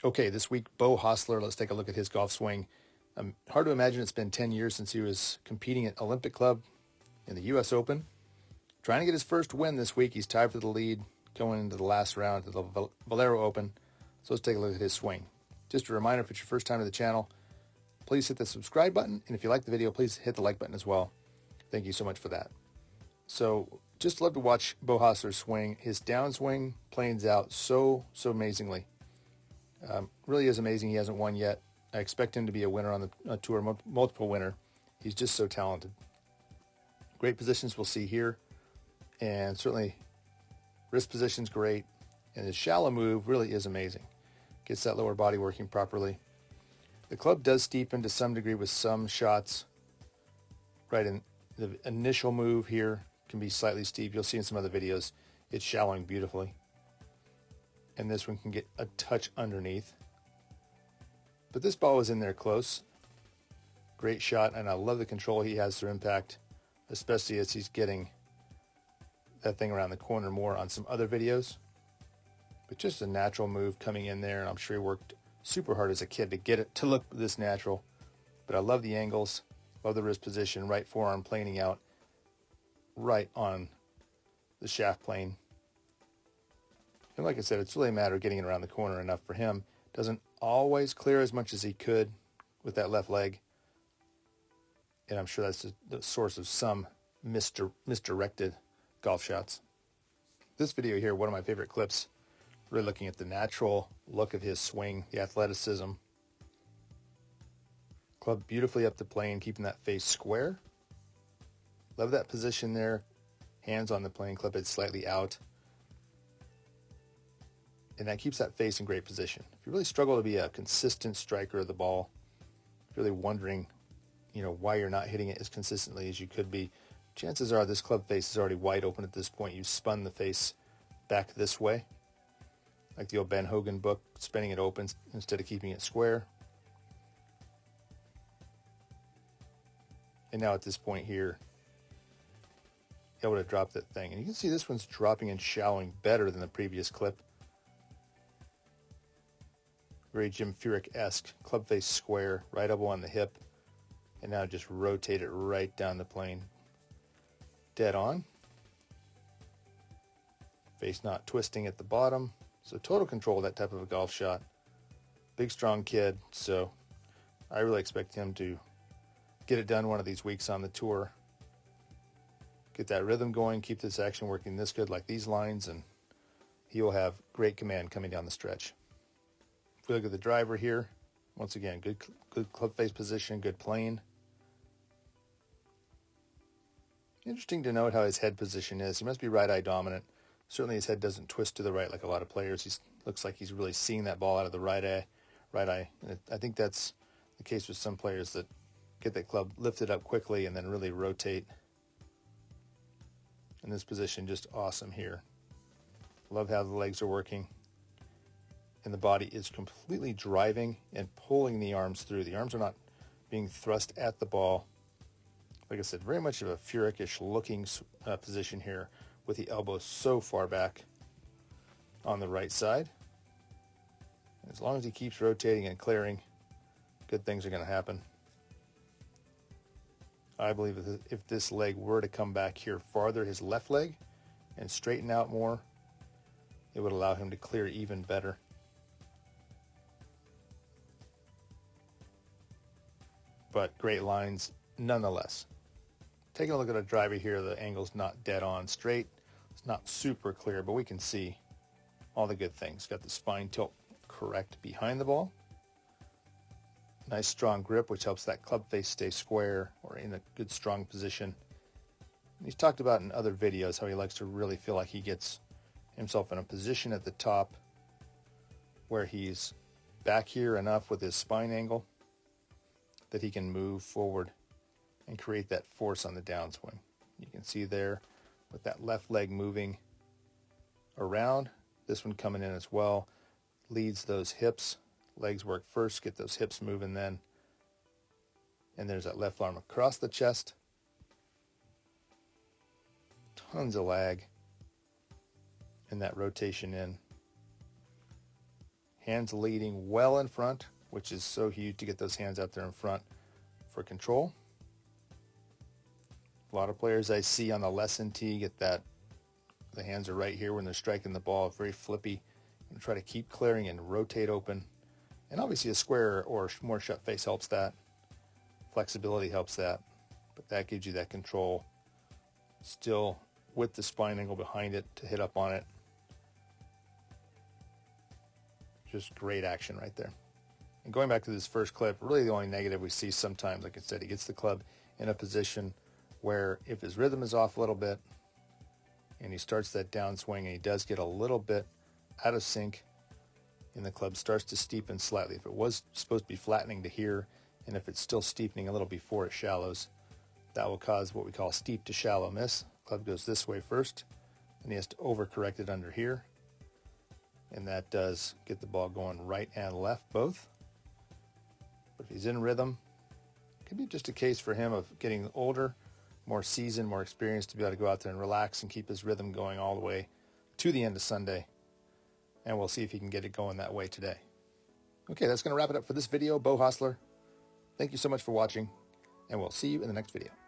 Okay, this week, Beau Hossler, let's take a look at his golf swing. Hard to imagine it's been 10 years since he was competing at Olympic Club in the U.S. Open. Trying to get his first win this week. He's tied for the lead going into the last round of the Valero Open. So let's take a look at his swing. Just a reminder, if it's your first time to the channel, please hit the subscribe button. And if you like the video, please hit the like button as well. Thank you so much for that. So just love to watch Beau Hossler swing. His downswing planes out so amazingly. Really is amazing. He hasn't won yet. I expect him to be a winner on the tour, multiple winner. He's just so talented. Great positions we'll see here. And certainly wrist position's great. And his shallow move really is amazing. Gets that lower body working properly. The club does steepen to some degree with some shots. Right in the initial move here can be slightly steep. You'll see in some other videos it's shallowing beautifully. And this one can get a touch underneath. But this ball is in there close. Great shot, and I love the control he has through impact, especially as he's getting that thing around the corner more on some other videos. But just a natural move coming in there, and I'm sure he worked super hard as a kid to get it to look this natural. But I love the angles, love the wrist position, right forearm planing out right on the shaft plane. And like I said, it's really a matter of getting it around the corner enough for him. Doesn't always clear as much as he could with that left leg. And I'm sure that's the source of some misdirected golf shots. This video here, one of my favorite clips, really looking at the natural look of his swing, the athleticism. Club beautifully up the plane, keeping that face square. Love that position there. Hands on the plane, club head slightly out. And that keeps that face in great position. If you really struggle to be a consistent striker of the ball, really wondering, why you're not hitting it as consistently as you could be, chances are this club face is already wide open at this point. You spun the face back this way, like the old Ben Hogan book, spinning it open instead of keeping it square. And now at this point here, able to drop that thing. And you can see this one's dropping and shallowing better than the previous clip. Very Jim Furyk-esque, club face square, right elbow on the hip, and now just rotate it right down the plane. Dead on. Face not twisting at the bottom. So total control of that type of a golf shot. Big, strong kid, so I really expect him to get it done one of these weeks on the tour. Get that rhythm going, keep this action working this good like these lines, and he will have great command coming down the stretch. If we look at the driver here, once again, good club face position, good plane. Interesting to note how his head position is. He must be right eye dominant. Certainly his head doesn't twist to the right like a lot of players. He looks like he's really seeing that ball out of the right eye. And I think that's the case with some players that get that club lifted up quickly and then really rotate. And this position just awesome here. Love how the legs are working. And the body is completely driving and pulling the arms through. The arms are not being thrust at the ball. Like I said, very much of a Furyk-ish looking position here with the elbow so far back on the right side. As long as he keeps rotating and clearing, good things are going to happen. I believe that if this leg were to come back here farther, his left leg, and straighten out more, it would allow him to clear even better. But great lines nonetheless. Taking a look at a driver here, the angle's not dead on straight. It's not super clear, but we can see all the good things. Got the spine tilt correct behind the ball. Nice strong grip, which helps that club face stay square or in a good strong position. And he's talked about in other videos how he likes to really feel like he gets himself in a position at the top where he's back here enough with his spine angle that he can move forward and create that force on the downswing. You can see there with that left leg moving around, this one coming in as well, leads those hips. Legs work first, get those hips moving then. And there's that left arm across the chest. Tons of lag. And that rotation in. Hands leading well in front, which is so huge to get those hands out there in front for control. A lot of players I see on the lesson tee get that, the hands are right here when they're striking the ball, very flippy, and try to keep clearing and rotate open. And obviously a square or more shut face helps that. Flexibility helps that, but that gives you that control still with the spine angle behind it to hit up on it. Just great action right there. And going back to this first clip, really the only negative we see sometimes, like I said, he gets the club in a position where if his rhythm is off a little bit and he starts that downswing and he does get a little bit out of sync and the club starts to steepen slightly. If it was supposed to be flattening to here and if it's still steepening a little before it shallows, that will cause what we call steep to shallow miss. Club goes this way first and he has to overcorrect it under here. And that does get the ball going right and left both. But if he's in rhythm, it could be just a case for him of getting older, more seasoned, more experienced to be able to go out there and relax and keep his rhythm going all the way to the end of Sunday. And we'll see if he can get it going that way today. Okay, that's going to wrap it up for this video. Beau Hossler, thank you so much for watching, and we'll see you in the next video.